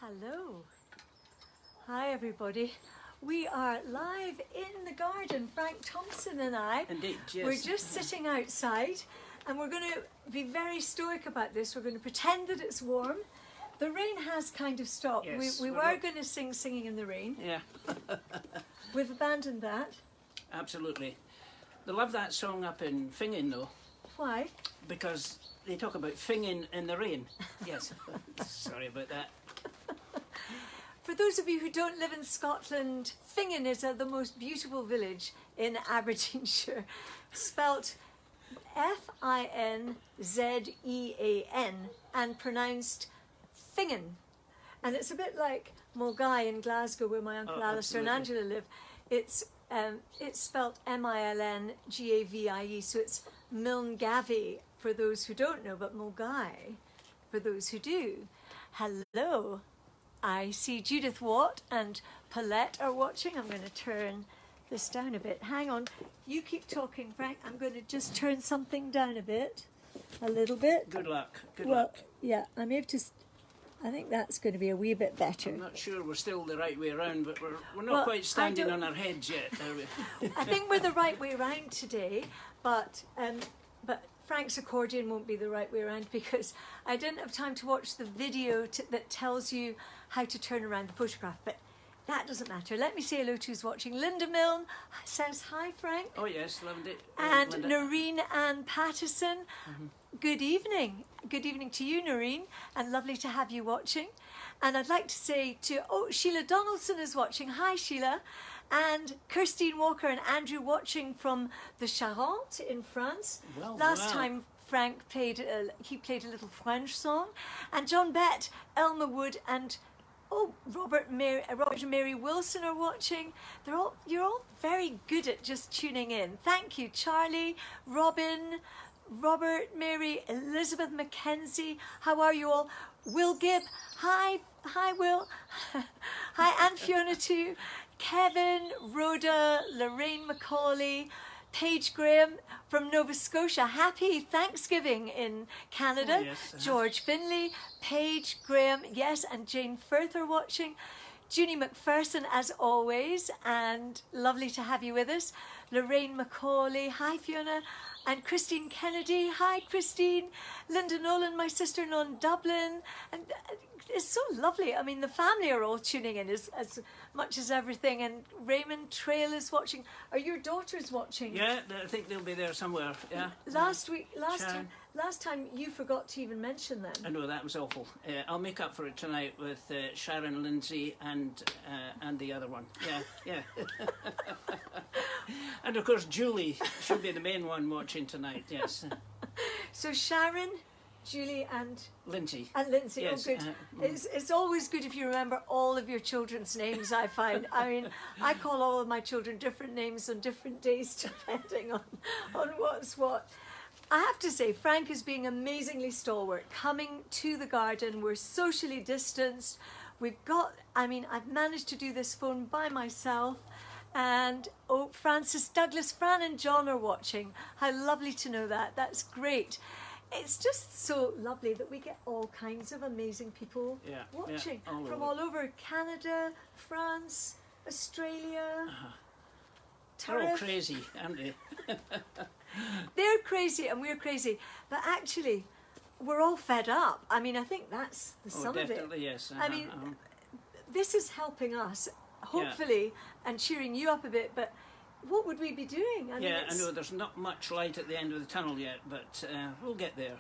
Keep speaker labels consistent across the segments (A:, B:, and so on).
A: Hello. Hi everybody. We are live in the garden, Frank Thomson and I.
B: Indeed, yes.
A: We're just sitting outside and we're going to be very stoic about this. We're going to pretend that it's warm. The rain has kind of stopped.
B: Yes,
A: we were going to sing Singing in the Rain.
B: Yeah.
A: We've abandoned that.
B: Absolutely. They love that song up in Fingin though,
A: Why?
B: because they talk about finging in the rain. Yes. Sorry about that.
A: For those of you who don't live in Scotland, Fingin is the most beautiful village in Aberdeenshire, spelt Finzean and pronounced Fingin. And it's a bit like Mulgai in Glasgow, where my Uncle Alistair and Angela live. It's spelt Milngavie, so it's Milngavie for those who don't know, but Mulgai for those who do. Hello. I see Judith Watt and Paulette are watching. I'm going to turn this down a bit. Hang on. You keep talking, Frank. I'm going to just turn something down a bit. A little bit.
B: Good luck. Good luck.
A: Yeah, I may have to... I think that's going to be a wee bit better.
B: I'm not sure we're still the right way around, but we're not quite standing on our heads yet, are we?
A: I think we're the right way around today, but Frank's accordion won't be the right way around because I didn't have time to watch the video that tells you how to turn around the photograph, but that doesn't matter. Let me say hello to who's watching. Linda Milne says hi, Frank.
B: Oh yes, loved it.
A: And
B: Linda.
A: Noreen Ann Patterson. Good evening. Good evening to you, Noreen, and lovely to have you watching. And I'd like to say to, Sheila Donaldson is watching. Hi, Sheila. And Kirstine Walker and Andrew watching from the Charente in France.
B: Well,
A: Last
B: wow.
A: time Frank played a little French song. And John Bett, Elma Wood and Robert and Mary Wilson are watching. You're all very good at just tuning in. Thank you, Charlie, Robin, Robert, Mary, Elizabeth Mackenzie. How are you all? Will Gibb, hi Will. Hi, and Fiona too. Kevin, Rhoda, Lorraine Macaulay, Paige Graham from Nova Scotia. Happy Thanksgiving in Canada.
B: Oh, yes,
A: George Finley, Paige Graham, yes, and Jane Firth are watching. Junie McPherson, as always, and lovely to have you with us. Lorraine Macaulay, hi Fiona, and Christine Kennedy, hi Christine. Linda Nolan, my sister in Dublin, and it's so lovely. I mean, the family are all tuning in as much as everything, and Raymond Trail is watching. Are your daughters watching?
B: Yeah, I think they'll be there somewhere. Yeah.
A: Last time you forgot to even mention them.
B: I know, that was awful. I'll make up for it tonight with Sharon, Lindsay, and the other one. Yeah. And of course, Julie should be the main one watching tonight. Yes.
A: So Sharon, Julie, and
B: Lindsay.
A: Oh,
B: Yes,
A: good. It's always good if you remember all of your children's names, I find. I mean, I call all of my children different names on different days depending on what's what. I have to say, Frank is being amazingly stalwart, coming to the garden. We're socially distanced. I've managed to do this phone by myself. And Francis, Douglas, Fran and John are watching. How lovely to know that. That's great. It's just so lovely that we get all kinds of amazing people watching from all over Canada, France, Australia.
B: They're all crazy, aren't they?
A: They're crazy and we're crazy, but actually we're all fed up. I mean, I think that's the sum of it.
B: Definitely, yes.
A: I mean, this is helping us, hopefully, and cheering you up a bit, but what would we be doing? I
B: know there's not much light at the end of the tunnel yet, but we'll get there.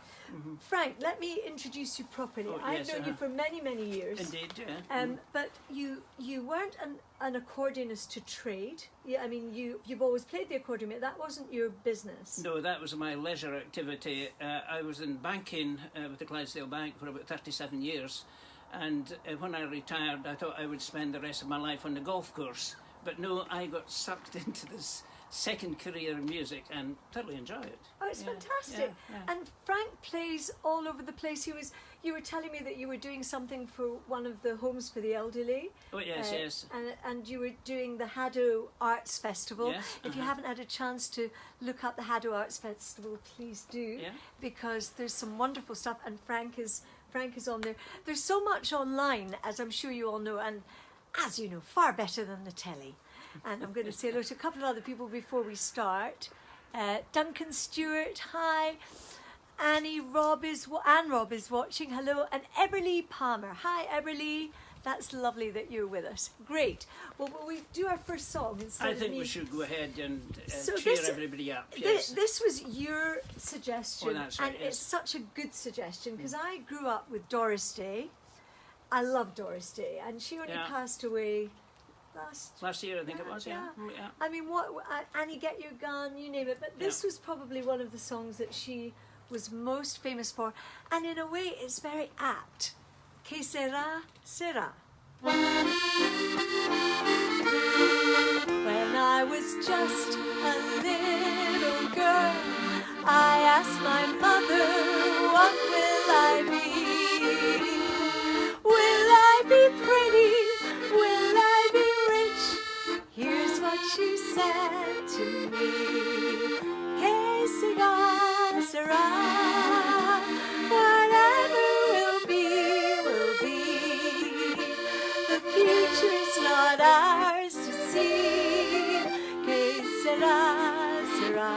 A: Frank, let me introduce you properly. I've known you for many, many years.
B: Indeed, yeah.
A: But you weren't an accordionist to trade. Yeah, I mean, you've always played the accordion, but that wasn't your business.
B: No, that was my leisure activity. I was in banking with the Clydesdale Bank for about 37 years, and when I retired, I thought I would spend the rest of my life on the golf course. But no, I got sucked into this second career in music and totally enjoy it.
A: Oh, it's fantastic.
B: Yeah.
A: And Frank plays all over the place. You were telling me that you were doing something for one of the homes for the elderly.
B: Oh, yes.
A: And you were doing the Haddo Arts Festival.
B: Yes,
A: If you haven't had a chance to look up the Haddo Arts Festival, please do.
B: Yeah.
A: Because there's some wonderful stuff and Frank is Frank is on there. There's so much online, as I'm sure you all know, and as you know, far better than the telly. And I'm going to say hello to a couple of other people before we start. Duncan Stewart, hi. Anne Robb is watching, hello. And Eberly Palmer, hi Eberly. That's lovely that you're with us. Great. Well, will we do our first song instead
B: I think we should go ahead and
A: So
B: cheer
A: this-
B: everybody up. Yes.
A: This was your suggestion,
B: Oh, that's right,
A: and
B: yes.
A: it's such a good suggestion because I grew up with Doris Day. I love Doris Day, and she only
B: Yeah.
A: passed away
B: Last year, I think it was. Yeah. Yeah.
A: I mean, Annie, Get Your Gun, you name it. But this was probably one of the songs that she was most famous for, and in a way, it's very apt. Que sera, sera. When I was just a little girl, I asked my mother, what will I be? Will I be pretty? Will I be rich? Here's what she said to me. Que sera, sera. Whatever will be, will be. The future's not ours to see. Que sera, sera.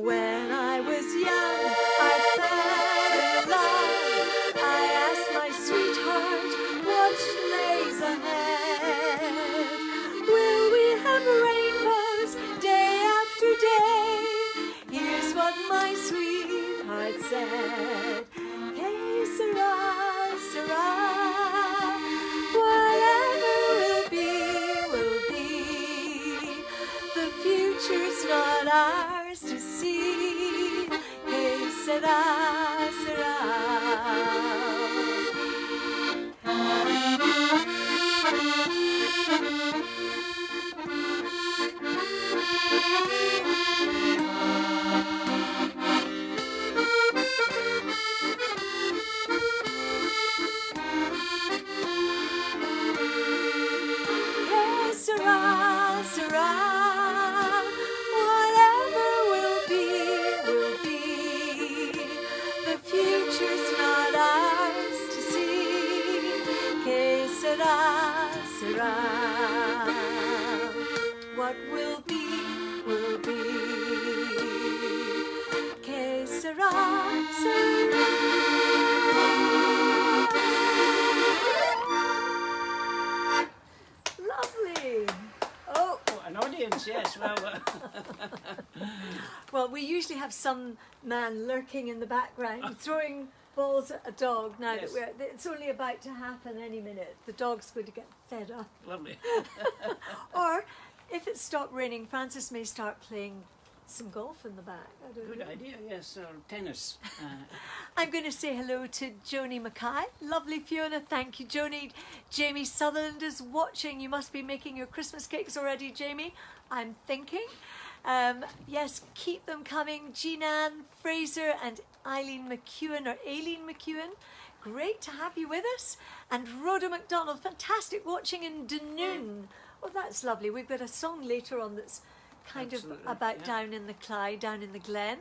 A: When I was young, I fell in love. I asked my sweetheart what lays ahead. Will we have rainbows day after day? Here's what my sweetheart said. Que sera, sera. Whatever will be. The future's not ours to see. Que sera, sera. Que sera, sera. Whatever will be. The future's not ours to see. Que sera, sera. What will be, will be. Que sera, sera. Lovely. Oh,
B: Oh, an audience, yes. Well,
A: well, we usually have some man lurking in the background throwing balls at a dog now
B: Yes.
A: that it's only about to happen any minute. The dog's going to get fed up.
B: lovely.
A: Or if it stopped raining, Francis may start playing some golf in the back. I don't
B: Good
A: know.
B: idea, yes, or tennis.
A: I'm going to say hello to Joni Mackay. Lovely Fiona, thank you Joni. Jamie Sutherland is watching. You must be making your Christmas cakes already, Jamie. I'm thinking. Yes, keep them coming. Jean-Anne Fraser and Aileen McEwen. Great to have you with us. And Rhoda McDonald, fantastic watching in Dunoon. Oh, that's lovely. We've got a song later on that's kind
B: Absolutely,
A: of about
B: yeah.
A: down in the Clyde, down in the Glen.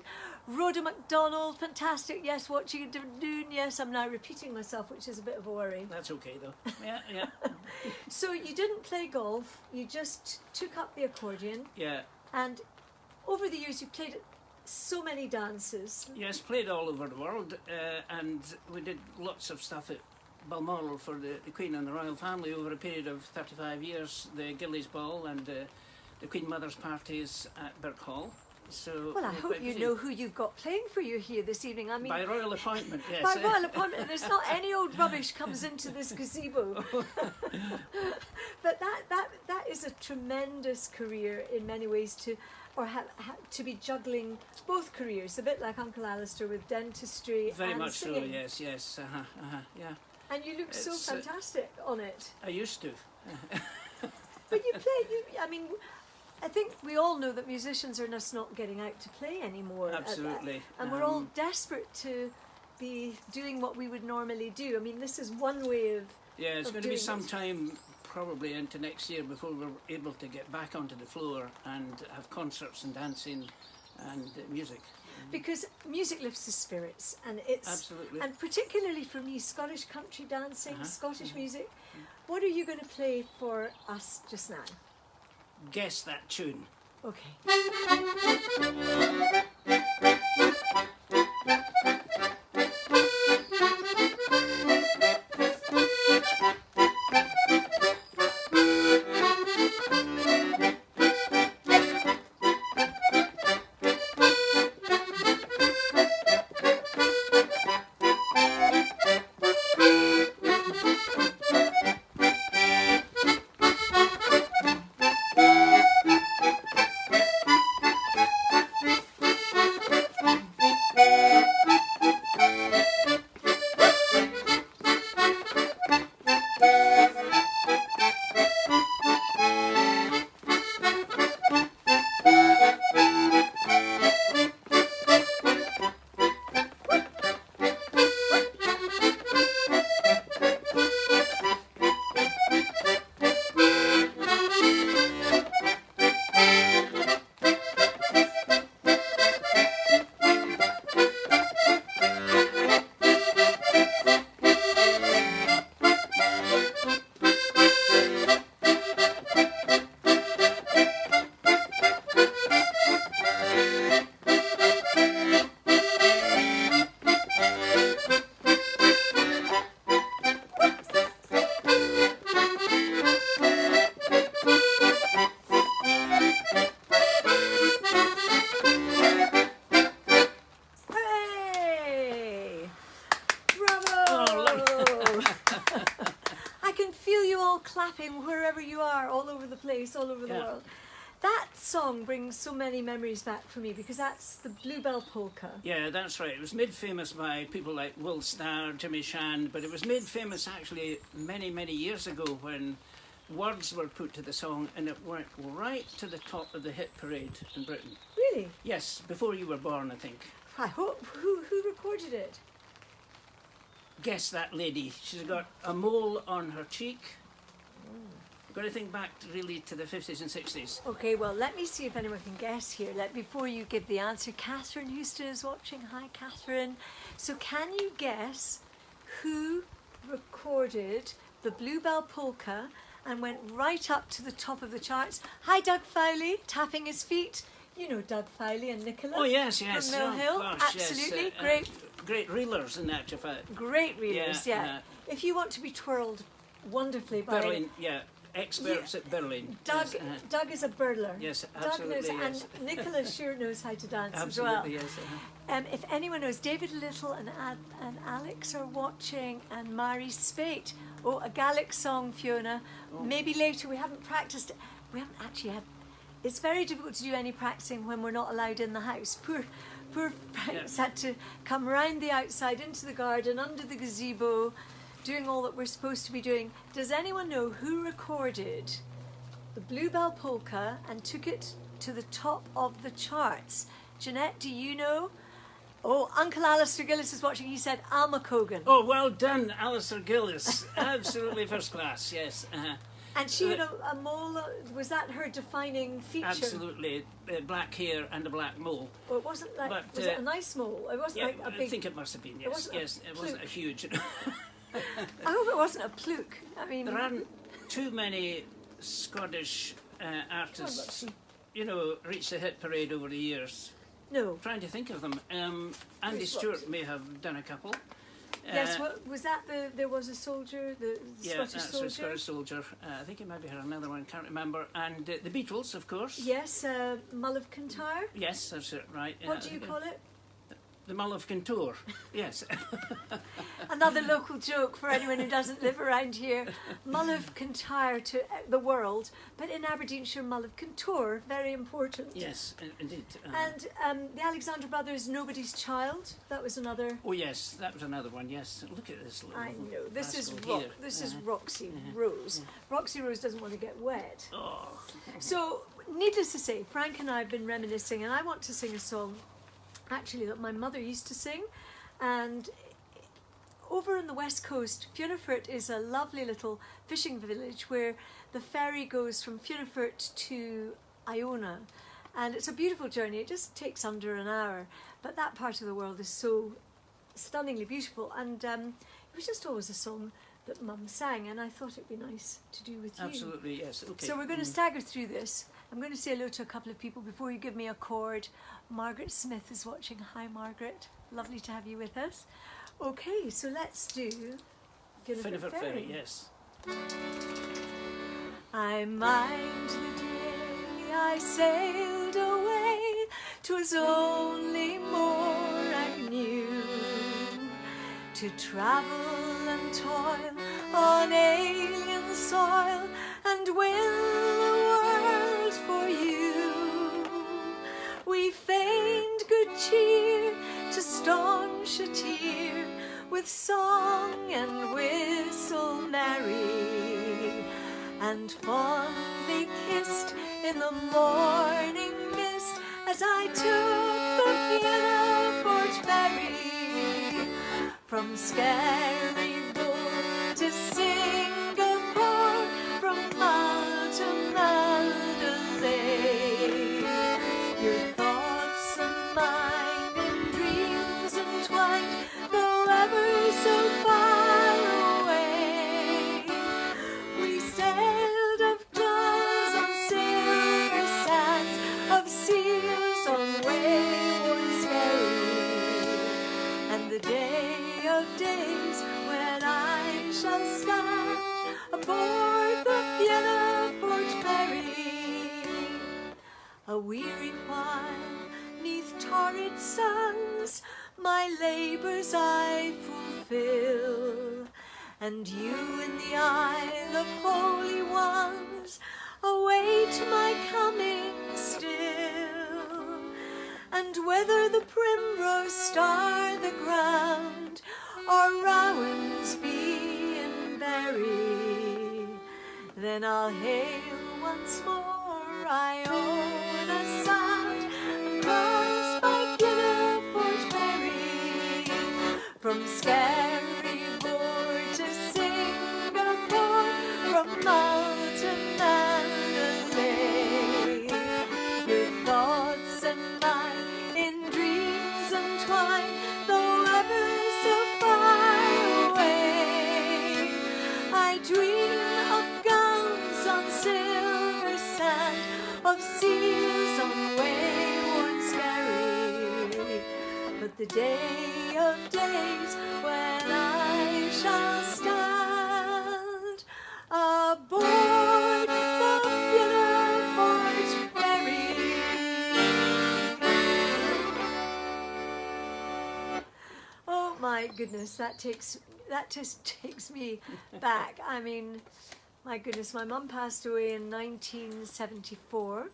A: Rhoda McDonald, fantastic. Yes, watching in Dunoon. Yes, I'm now repeating myself, which is a bit of a worry.
B: That's okay, though. Yeah, yeah.
A: So you didn't play golf. You just took up the accordion.
B: Yeah.
A: And over the years, you've played at so many dances.
B: Yes, played all over the world, and we did lots of stuff at Balmoral for the Queen and the Royal Family over a period of 35 years, the Gillies Ball and the Queen Mother's parties at Birk Hall. So
A: Well, I
B: we're
A: hope
B: quite
A: you
B: busy.
A: know who you've got playing for you here this evening. I mean,
B: By royal appointment, yes.
A: by royal appointment, there's not any old rubbish comes into this gazebo. But that is a tremendous career in many ways to be juggling both careers, a bit like Uncle Alistair with dentistry
B: Very
A: and
B: much
A: singing.
B: so, yes, yeah.
A: And you look so
B: It's,
A: fantastic on it.
B: I used to.
A: But you play, I mean, I think we all know that musicians are just not getting out to play anymore. at that.
B: Absolutely.
A: And we're all desperate to be doing what we would normally do. I mean, this is one way of
B: Yeah, it's
A: of
B: going to be
A: doing
B: some
A: it.
B: time, probably into next year, before we're able to get back onto the floor and have concerts and dancing and music.
A: because music lifts the spirits, and it's
B: Absolutely.
A: and particularly for me, Scottish country dancing, Scottish music. What are you going to play for us just now?
B: Guess that tune.
A: Okay. Clapping wherever you are, all over the place, all over the world. That song brings so many memories back for me because that's the Bluebell Polka.
B: Yeah, that's right. It was made famous by people like Will Starr, Jimmy Shand, but it was made famous actually many, many years ago when words were put to the song and it went right to the top of the hit parade in Britain.
A: Really?
B: Yes, before you were born, I think.
A: I hope. Who recorded it?
B: Guess that lady. She's got a mole on her cheek. Got to think back really to the 50s and 60s.
A: Okay, well, let me see if anyone can guess here. Before you give the answer, Catherine Hooster is watching. Hi, Catherine. So can you guess who recorded the Bluebell Polka and went right up to the top of the charts? Hi, Doug Fowley, tapping his feet. You know Doug Fowley and Nicola.
B: Oh, yes.
A: From Mill Hill.
B: Gosh,
A: absolutely.
B: Yes.
A: Great.
B: Great reelers in actual fact.
A: Great reelers, yeah. If you want to be twirled wonderfully by...
B: Berlin, experts at Berlin.
A: Doug, Doug is a birler.
B: Yes, absolutely.
A: Doug knows, and Nicola sure knows how to dance
B: absolutely,
A: as well. If anyone knows, David Little and Alex are watching, and Mary Spate. Oh, a Gaelic song, Fiona. Oh. Maybe later. We haven't practiced it. We haven't actually had. It's very difficult to do any practicing when we're not allowed in the house. Poor Frank's had to come round the outside into the garden under the gazebo, doing all that we're supposed to be doing. Does anyone know who recorded the Bluebell Polka and took it to the top of the charts? Jeanette, do you know? Oh, Uncle Alistair Gillis is watching. He said Alma Cogan.
B: Oh, well done, Alistair Gillis. Absolutely first class, yes.
A: And she had a mole. Was that her defining feature?
B: Absolutely. Black hair and a black mole.
A: Well, it wasn't like,
B: but,
A: was it a nice mole? It wasn't like a big...
B: I think it must have been, yes. It wasn't a huge...
A: I hope it wasn't a fluke. I mean...
B: There aren't too many Scottish artists, reach the hit parade over the years.
A: No.
B: I'm trying to think of them. Andy Stewart may have done a couple.
A: Yes, was that There Was a Soldier, the Scottish soldier?
B: Yeah, Scottish Soldier. I think he maybe had another one, can't remember. And the Beatles, of course.
A: Yes, Mull of Kintyre.
B: Yes, that's it, right.
A: What do you call it?
B: The Mull of Kintyre, yes.
A: Another local joke for anyone who doesn't live around here. Mull of Kintyre to the world, but in Aberdeenshire, Mull of Kintyre, very important.
B: Yes, indeed.
A: And the Alexander Brothers, Nobody's Child, that was another...
B: Oh yes, that was another one, yes. Look at this little...
A: I know, this is Roxy Rose. Roxy Rose doesn't want to get wet.
B: Oh.
A: So, needless to say, Frank and I have been reminiscing, and I want to sing a song actually that my mother used to sing, and over on the west coast, Funafort is a lovely little fishing village where the ferry goes from Funafort to Iona, And it's a beautiful journey. It just takes under an hour. But that part of the world is so stunningly beautiful. And it was just always a song that Mum sang, and I thought it'd be nice to do with you.
B: Absolutely, yes. Okay.
A: So we're going to stagger through this. I'm going to say hello to a couple of people before you give me a chord. Margaret Smith is watching. Hi, Margaret. Lovely to have you with us. Okay, so let's do Finnefort Ferry.
B: Yes.
A: I mind the day I sailed away. 'Twas only more I knew, to travel and toil on alien soil and win the world for you. We feigned good cheer to staunch a tear, with song and whistle merry, and fondly kissed in the morning mist as I took the Fiona ferry from Skerryville to Singapore, from Mull to Mandalay. Your thoughts and mine in dreams entwined, though ever so far away. We sailed of gulls on silver sands, of seals on wayward ferry, and the day of days when I shall stand aboard the Fionnefort ferry, a weary while 'neath torrid suns my labours I fulfil, and you in the Isle of Holy Ones await my coming still. And whether the primrose star the ground, or rowans be in berry, then I'll hail once more Iona Sound and cross by Fionnefort ferry, from Skerryville to Singapore, from Mull to Mandalay. Your thoughts and mine in dreams entwined, though ever so far away. I dream of gulls on silver sand, of seals on wayward Skerry, but the day of days when I shall stand aboard the Fionnefort ferry. Oh my goodness, that just takes me back. I mean, my goodness, my mum passed away in 1974,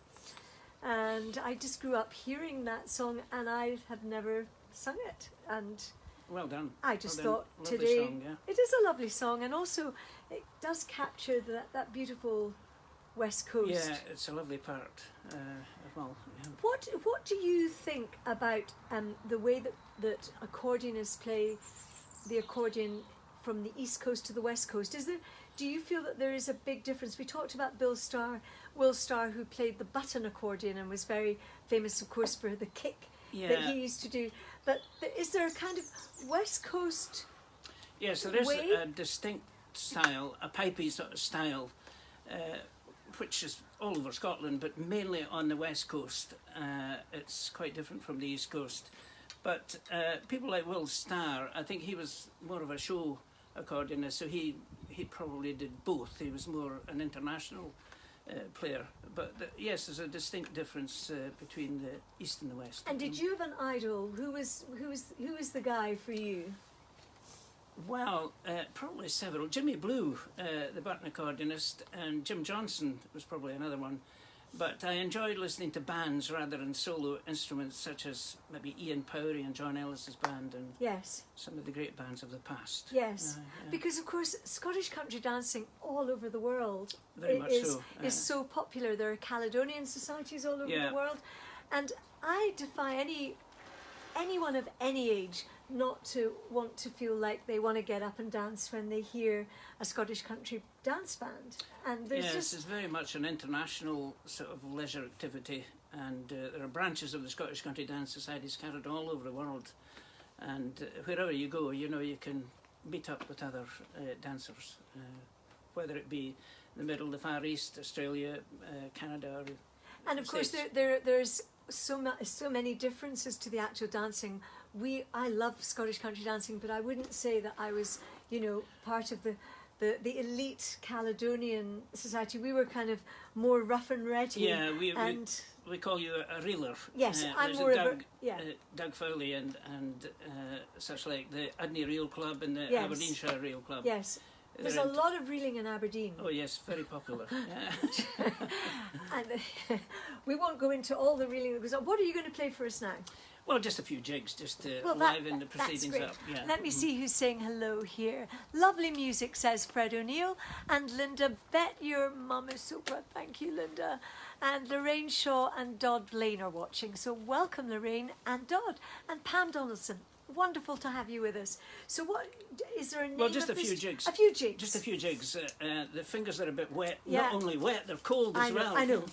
A: and I just grew up hearing that song, and I have never sung it. And
B: Well done.
A: I just
B: Well done.
A: thought
B: Lovely
A: today
B: song, yeah.
A: it is a lovely song, and also it does capture that beautiful West Coast.
B: Yeah, it's a lovely part. Well, yeah.
A: What do you think about the way that accordionists play the accordion from the East Coast to the West Coast? Do you feel that there is a big difference? We talked about Will Starr, who played the button accordion and was very famous, of course, for the kick that he used to do. But is there a kind of West Coast
B: Yes, there is
A: way?
B: a distinct style, a pipey sort of style, which is all over Scotland, but mainly on the West Coast. It's quite different from the East Coast. But people like Will Starr, I think he was more of a show accordionist, so he probably did both. He was more an international player. But yes, there's a distinct difference between the East and the West.
A: And did you have an idol? Who was the guy for you?
B: Well, probably several. Jimmy Blue, the button accordionist, and Jim Johnson was probably another one. But I enjoyed listening to bands rather than solo instruments, such as maybe Ian Powrie and John Ellis's band, and
A: Yes.
B: some of the great bands of the past.
A: Yes,
B: Yeah.
A: because of course Scottish country dancing all over the world
B: Very much so,
A: is so popular. There are Caledonian societies all over
B: Yeah.
A: the world, and I defy anyone of any age not to want to feel like they want to get up and dance when they hear a Scottish country dance band. And there's
B: Yes,
A: just
B: it's very much an international sort of leisure activity, and there are branches of the Scottish Country Dance Society scattered all over the world. And wherever you go, you know, you can meet up with other dancers, whether it be the Middle, the Far East, Australia, Canada.
A: And of course, there's so many differences to the actual dancing. I love Scottish country dancing, but I wouldn't say that I was, you know, part of the elite Caledonian society. We were kind of more rough and ready.
B: Yeah, we call you a reeler.
A: Yes, I'm more
B: Doug,
A: yeah.
B: Doug Fowley and such like the Udney Reel Club and the
A: Yes.
B: Aberdeenshire Reel Club.
A: Yes. There's a lot of reeling in Aberdeen.
B: Oh yes, very popular. Yeah.
A: And we won't go into all the reeling that goes on. What are you going to play for us now?
B: Well, just a few jigs, just to
A: Well,
B: liven the proceedings
A: that's great.
B: up. Yeah.
A: Let me see who's saying hello here. Lovely music, says Fred O'Neill. And Linda, bet your mum is so proud. Thank you, Linda. And Lorraine Shaw and Dodd Blaine are watching. So welcome, Lorraine and Dodd. And Pam Donaldson. Wonderful to have you with us. So what, is there a name?
B: Well, just
A: of
B: a
A: this?
B: few jigs.
A: A few jigs.
B: Just a few jigs. The fingers are a bit wet.
A: Yeah.
B: Not only wet, they're cold as well.
A: I know.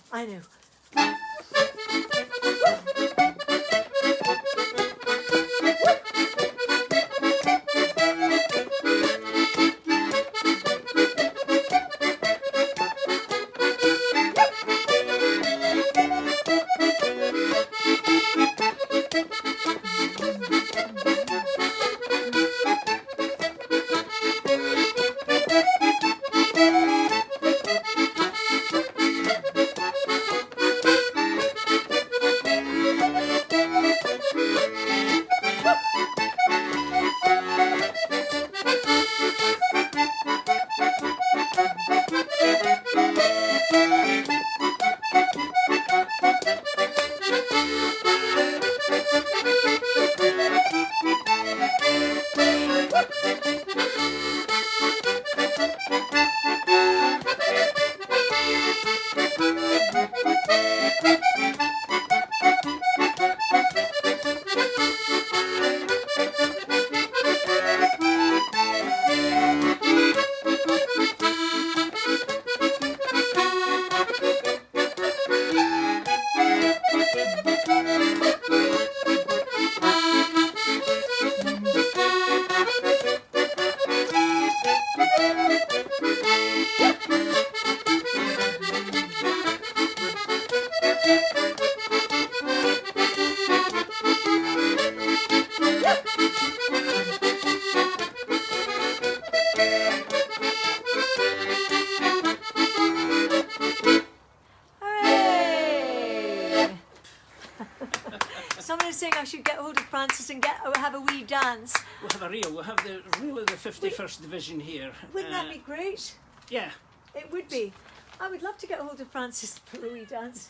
A: Someone is saying I should get hold of Francis and have a wee dance.
B: We'll have a reel. We'll have the reel of the 51st Division here.
A: Wouldn't that be great?
B: Yeah.
A: It would be. I would love to get hold of Francis for a wee dance.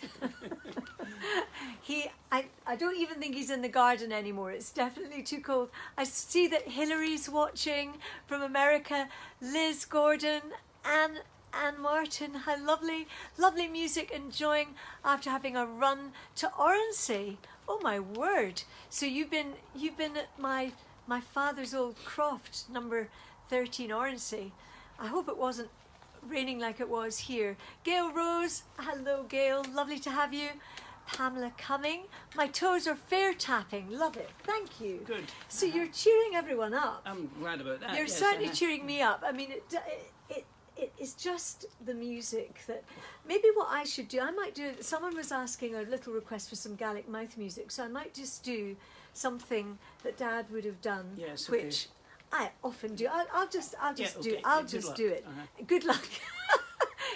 A: I don't even think he's in the garden anymore. It's definitely too cold. I see that Hillary's watching from America. Liz Gordon, Anne Martin. How lovely, lovely music. Enjoying after having a run to Oronsay. Oh my word! So you've been at my father's old croft, number 13 Oronsay. I hope it wasn't raining like it was here. Gail Rose, hello Gail, lovely to have you. Pamela Cumming, my toes are fair tapping, love it, thank you.
B: Good.
A: So you're cheering everyone up.
B: I'm glad about that.
A: You're
B: yes,
A: certainly cheering me up. I mean, it is just the music that maybe what I should do. I might do. Someone was asking a little request for some Gaelic mouth music, so I might just do something that Dad would have done,
B: Yes, okay.
A: which I often do. I'll just do.
B: okay.
A: I'll
B: Good
A: just
B: luck.
A: do it.
B: Uh-huh.
A: Good luck.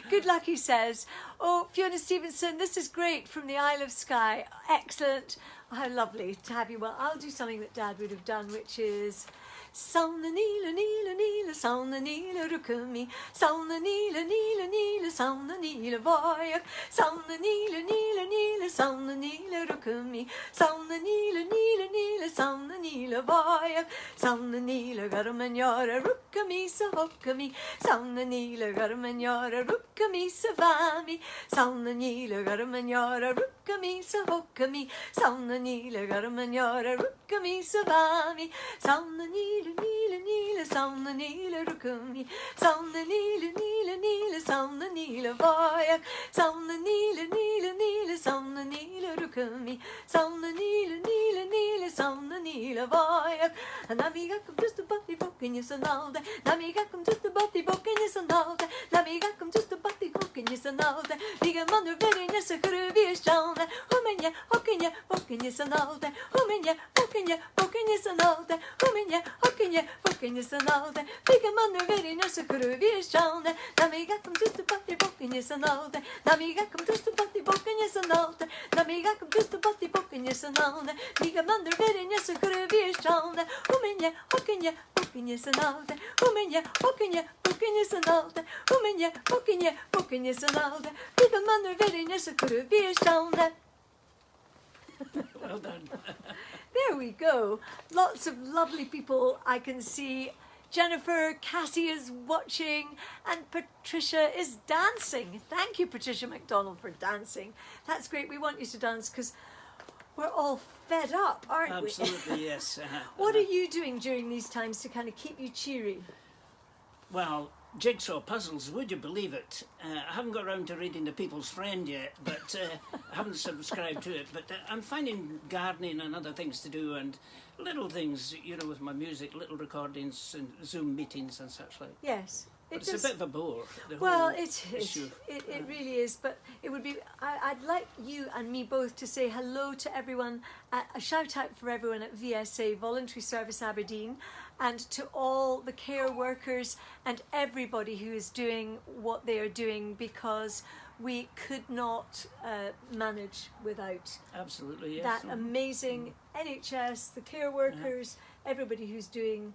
A: Good luck, he says. Oh, Fiona Stevenson, this is great from the Isle of Skye. Excellent. How lovely to have you. Well, I'll do something that Dad would have done, which is Sauna Nila Nila Nila Sauna Nila Rukumi Sauna Nila Nila Nila Sauna Nila Voyak Sauna Nila Nila Nila Sauna Nila Rukumi Sauna Nila Nila Nila Sauna Nila Voyak Sauna Nila Garmanyara Rukami Sahokami Sauna Nila Garmanyara Rukami Savami Sauna Nila Garmanyara Rukami Sahokami Sauna Nila Garmanyara Rukami Savami Sauna Nila Nila nila, sauna nila rukumi, sauna nila, nila, nila, sauna nila vayak, sauna nila, nila, nila, sauna nila rukumi, sauna nila, nila, nila, sauna nila vayak. Namiga kom just about the book in your sonalde, namiga kom just about the book in your sonalde, namiga kom just about the book in your sonalde, viga manu very nessa kruvi shalne, humenya, hokinya, hokinya sonalde, humenya, hokinya, hokinya sonalde, humenya, hokinya, hokinya sonalde, viga manu very nessa kruvi shalne, namiga kom just about the book in your sonalde, namiga kom just about the book in your sonalde, namiga kom just about the book in your sonalde, viga manu very nessa kruvi shalne, humenya, hokinya, hokinya sonalde, humenya, hokinya, hokinya sonalde, humenya, hokinya, hokinya sonalde, viga manu very nessa kruvi shalne.
B: Well done.
A: There we go. Lots of lovely people I can see. Jennifer, Cassie is watching, and Patricia is dancing. Thank you, Patricia McDonald, for dancing. That's great. We want you to dance because we're all fed up, aren't we?
B: Absolutely, yes.
A: What are you doing during these times to kind of keep you cheery?
B: Well, jigsaw puzzles, would you believe it? I haven't got around to reading The People's Friend yet, but I haven't subscribed to it. But I'm finding gardening and other things to do, and little things, you know, with my music, little recordings and Zoom meetings and such like.
A: Yes.
B: But it's a bit of a bore.
A: Well, it is.
B: Issue.
A: It really is. But it would be. I'd like you and me both to say hello to everyone. A shout out for everyone at VSA Voluntary Service Aberdeen, and to all the care workers and everybody who is doing what they are doing, because we could not manage without
B: Absolutely, yes.
A: that amazing NHS, the care workers, everybody who's doing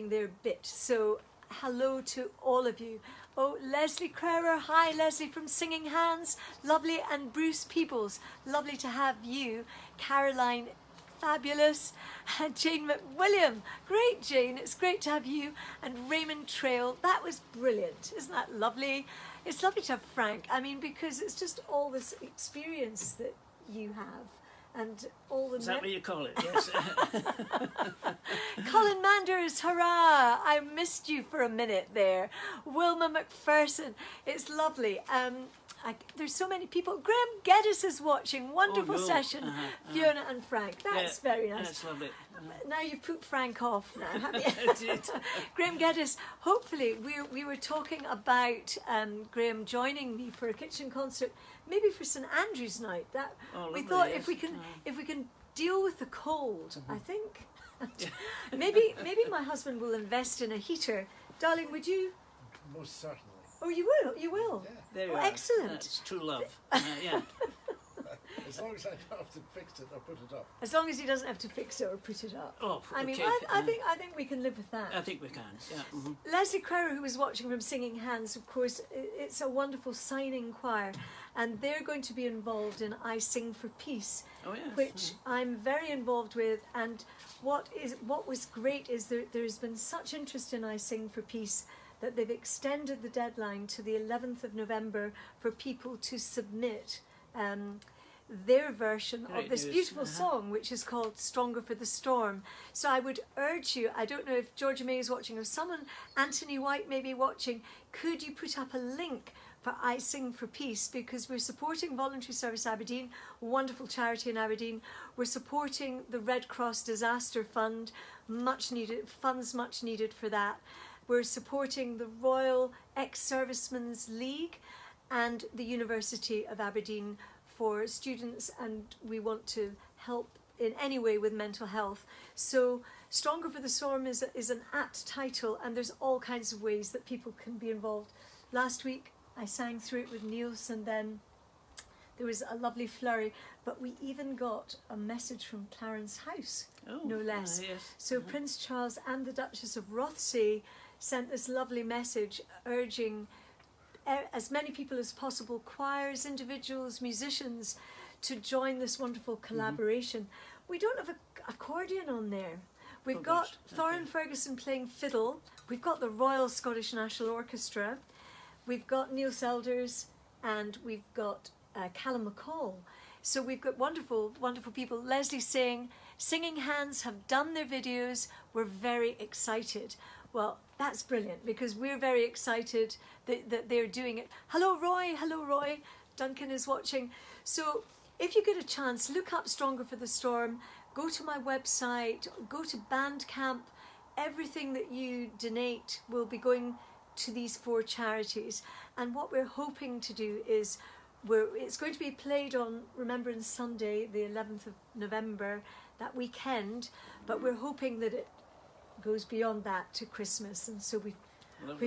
A: their bit. So hello to all of you. Oh, Leslie Crerer, hi Leslie from Singing Hands, lovely, and Bruce Peebles, lovely to have you. Caroline, fabulous, and Jane McWilliam, great Jane, it's great to have you, and Raymond Trail, that was brilliant, isn't that lovely? It's lovely to have Frank, I mean, because it's just all this experience that you have. And all the
B: Is that what you call it? Yes.
A: Colin Manders, hurrah! I missed you for a minute there. Wilma McPherson, it's lovely. There's so many people. Graham Geddes is watching. Wonderful session. Fiona and Frank. That's very nice.
B: That's lovely.
A: Now you've put Frank off now, have you? Graham Geddes, hopefully we were talking about Graham joining me for a kitchen concert, maybe for St Andrew's night. That we thought, yes, if we can deal with the cold, I think maybe my husband will invest in a heater. Darling, would you?
C: Most certainly.
A: Oh, you will.
C: Yeah.
B: There you
A: Oh,
B: are.
A: excellent.
B: That's true love. Yeah.
C: As long as I don't have to fix it or put it up.
A: As long as he doesn't have to fix it or put it up.
B: Oh,
A: I mean,
B: okay.
A: I think we can live with that.
B: I think we can. Yeah. Mhm.
A: Leslie Crowder, who was watching from Singing Hands, of course, it's a wonderful signing choir, and they're going to be involved in I Sing for Peace,
B: Oh yes.
A: which I'm very involved with. And what was great is there's been such interest in I Sing for Peace that they've extended the deadline to the 11th of November for people to submit their version
B: Great
A: of this
B: news.
A: beautiful song, which is called Stronger for the Storm. So I would urge you, I don't know if Georgia May is watching, or someone, Anthony White may be watching, could you put up a link for I Sing for Peace, because we're supporting Voluntary Service Aberdeen, a wonderful charity in Aberdeen. We're supporting the Red Cross Disaster Fund, much needed for that. We're supporting the Royal Ex-Servicemen's League and the University of Aberdeen for students, and we want to help in any way with mental health. So Stronger for the Storm is an apt title, and there's all kinds of ways that people can be involved. Last week I sang through it with Niels, and then there was a lovely flurry, but we even got a message from Clarence House, no less.
B: Yes.
A: So Prince Charles and the Duchess of Rothesay sent this lovely message urging as many people as possible, choirs, individuals, musicians, to join this wonderful collaboration. We don't have an accordion on there. We've got Thorin Ferguson playing fiddle. We've got the Royal Scottish National Orchestra. We've got Neil Selders, and we've got Callum McCall. So we've got wonderful, wonderful people. Leslie saying, Singing Hands have done their videos. We're very excited. Well, that's brilliant because we're very excited that they're doing it. Hello, Roy. Hello, Roy. Duncan is watching. So if you get a chance, look up Stronger for the Storm. Go to my website. Go to Bandcamp. Everything that you donate will be going to these 4 charities. And what we're hoping to do is it's going to be played on Remembrance Sunday, the 11th of November, that weekend, but we're hoping that it goes beyond that to Christmas, and so we've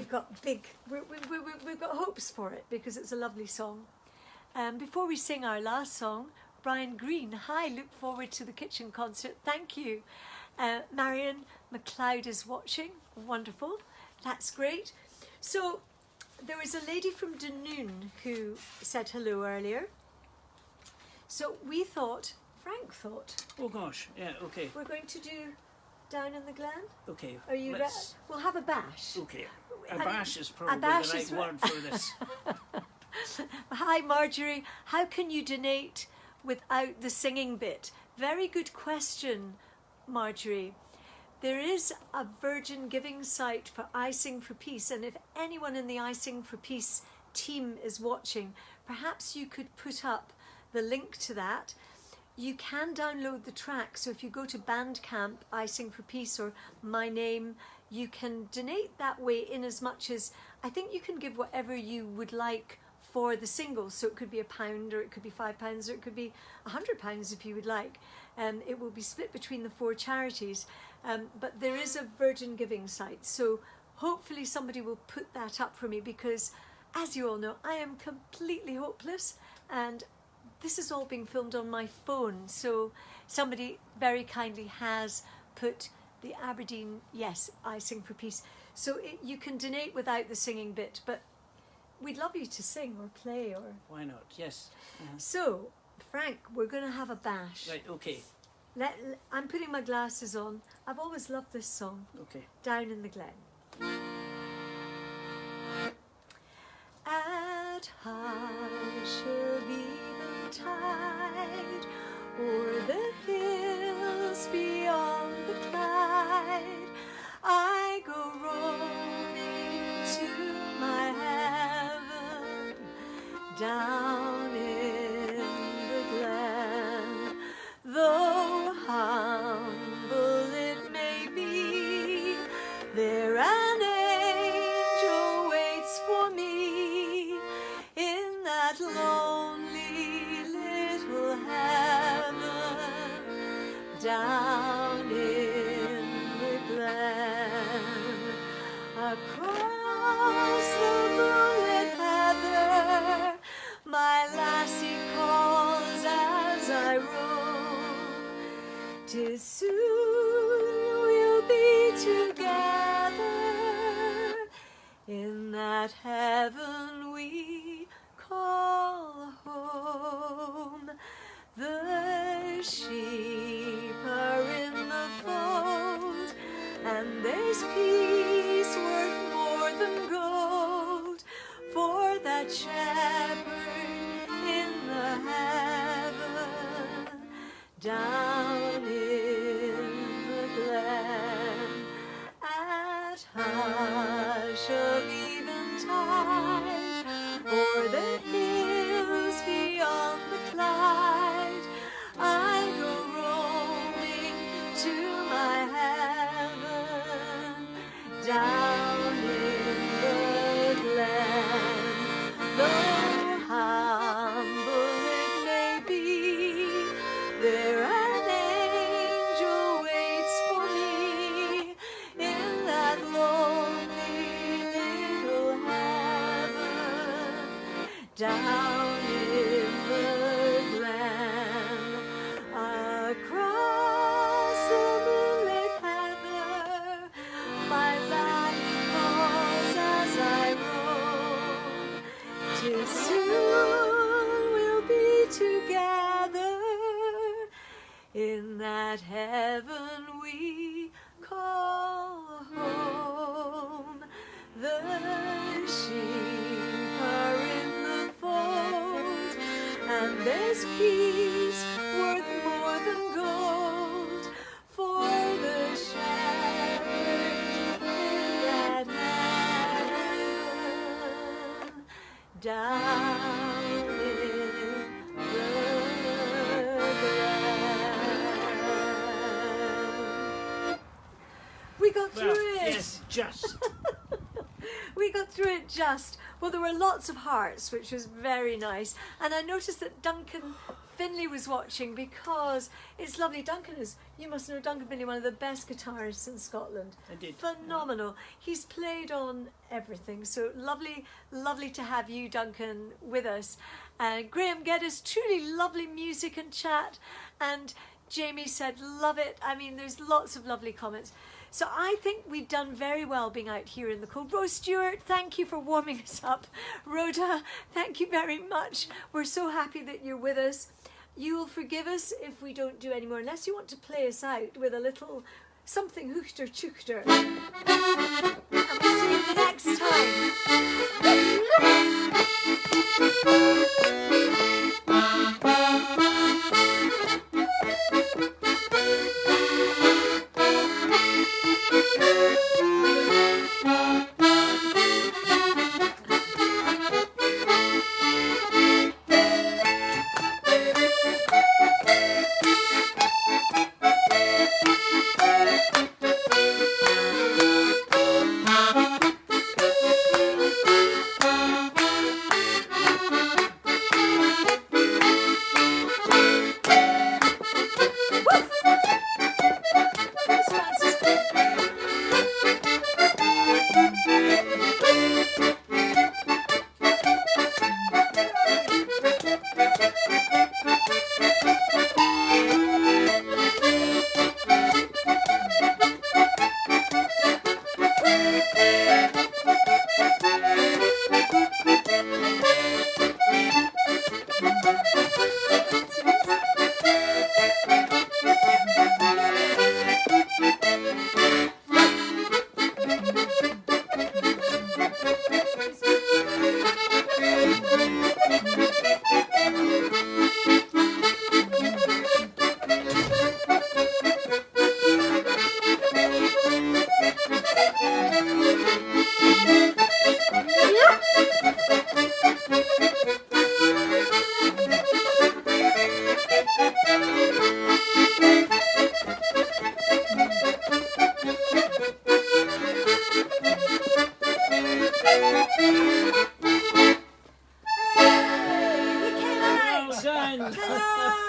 A: got we've got hopes for it because it's a lovely song. Before we sing our last song, Brian Green, hi, look forward to the kitchen concert. Thank you. Marion McLeod is watching. Wonderful. That's great. So there was a lady from Dunoon who said hello earlier. So Frank thought.
B: Oh gosh, yeah, okay.
A: We're going to do Down in the Glen.
B: Okay.
A: Are you ready? We'll have a bash.
B: Okay. A bash is probably
A: bash
B: the right
A: is
B: word for this.
A: Hi Marjorie, how can you donate without the singing bit? Very good question, Marjorie. There is a Virgin Giving site for I Sing for Peace, and if anyone in the I Sing for Peace team is watching, perhaps you could put up the link to that. You can download the track, so if you go to Bandcamp, I Sing for Peace, or my name, you can donate that way in as much as, I think you can give whatever you would like for the single, so it could be £1 or it could be £5 or it could be £100 if you would like. It will be split between the 4 charities, but there is a Virgin Giving site, so hopefully somebody will put that up for me because, as you all know, I am completely hopeless and this is all being filmed on my phone, so somebody very kindly has put the Aberdeen, yes, I Sing for Peace. So you can donate without the singing bit, but we'd love you to sing or play or...
B: Why not? Yes.
A: So, Frank, we're going to have a bash.
B: Right, okay.
A: I'm putting my glasses on. I've always loved this song.
B: Okay.
A: Down in the Glen. At hush of eventide, o'er the hills beyond the Clyde, I go roaming to my heaven, down in the glen. Though humble it may be, there an angel waits for me in that lonely little heaven, down in the glen. Across the moonlit heather, my lassie calls as I roam. 'Tis soon we'll be together in that heaven we call home. The sheep are in the fold, and there's peace worth more than gold for that shepherd in the heaven, down in the glen. At hush of eventide, o'er the hills beyond the Clyde, I go roaming to my heaven, down in the glen. Though humble it may be, there an angel waits for me in that lonely little heaven, down in the glen. Across the moonlit heather, my laddie calls as I roam. 'Tis soon we'll be together in that heaven we call home. The sheep are in the fold, and There's peace worth more than gold for the shepherd in that heaven, down in the ground. We got through it.
B: Yes, just.
A: We got through it just. Well, there were lots of hearts, which was very nice. And I noticed that Duncan Finlay was watching because it's lovely. Duncan is, you must know Duncan Finlay, one of the best guitarists in Scotland.
B: I did.
A: Phenomenal. He's played on everything. So lovely, lovely to have you, Duncan, with us. And Graham Geddes, truly lovely music and chat. And Jamie said, love it. I mean, there's lots of lovely comments. So I think we've done very well being out here in the cold. Rose Stewart, thank you for warming us up. Rhoda, thank you very much. We're so happy that you're with us. You will forgive us if we don't do any more, unless you want to play us out with a little something Hooster Chooster. And we'll see you next time.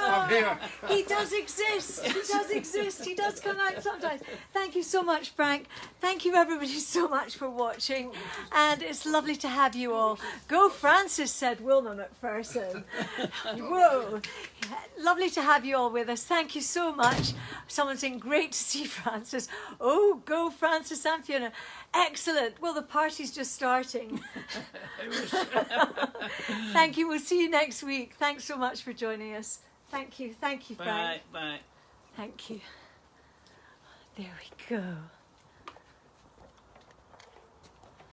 C: I'm here.
A: He does exist. He does exist. He does come out sometimes. Thank you so much, Frank. Thank you, everybody, so much for watching. And it's lovely to have you all. Go Francis, said Wilma McPherson. Whoa. Lovely to have you all with us. Thank you so much. Someone's saying, great to see Francis. Oh, go Francis and Fiona. Excellent. Well, the party's just starting. Thank you. We'll see you next week. Thanks so much for joining us. Thank you. Thank you, Frank.
B: Bye. Bye.
A: Thank you. There we go.